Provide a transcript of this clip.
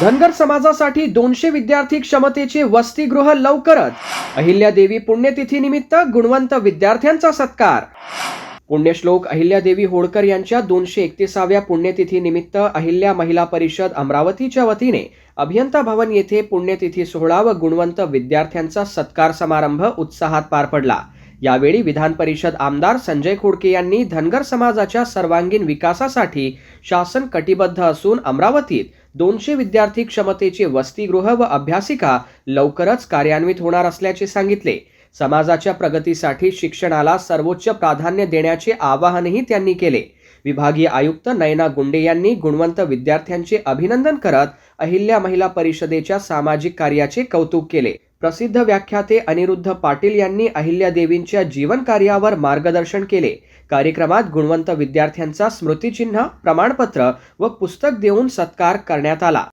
धनगर समाजासाठी 200 विद्यार्थी क्षमतेचे वसतिगृह लवकरच. अहिल्यादेवी पुण्यतिथी निमित्त गुणवंत विद्यार्थ्यांचा सत्कार. पुण्यश्लोक अहिल्यादेवी होळकर यांच्या 231व्या पुण्यतिथी निमित्त अहिल्या महिला परिषद अमरावतीच्या वतीने अभियंता भवन येथे पुण्यतिथी सोहळा व गुणवंत विद्यार्थ्यांचा सत्कार समारंभ उत्साहात पार पडला. यावेळी विधान परिषद आमदार संजय खोडके यांनी धनगर समाजाच्या सर्वांगीण विकासासाठी शासन कटिबद्ध असून अमरावतीत 200 विद्यार्थी क्षमतेचे वसतिगृह व अभ्यासिका लवकरच कार्यान्वित होणार असल्याचे सांगितले. समाजाच्या प्रगतीसाठी शिक्षणाला सर्वोच्च प्राधान्य देण्याचे आवाहनही त्यांनी केले. विभागीय आयुक्त नयना गुंडे यांनी गुणवंत विद्यार्थ्यांचे अभिनंदन करत अहिल्या महिला परिषदेच्या सामाजिक कार्याचे कौतुक केले. प्रसिद्ध व्याख्याते अनिरुद्ध पाटील यांनी अहिल्यादेवींच्या जीवन कार्यावर मार्गदर्शन केले. कार्यक्रमात गुणवंत विद्यार्थ्यांचा स्मृतिचिन्ह, प्रमाणपत्र व पुस्तक देऊन सत्कार करण्यात आला.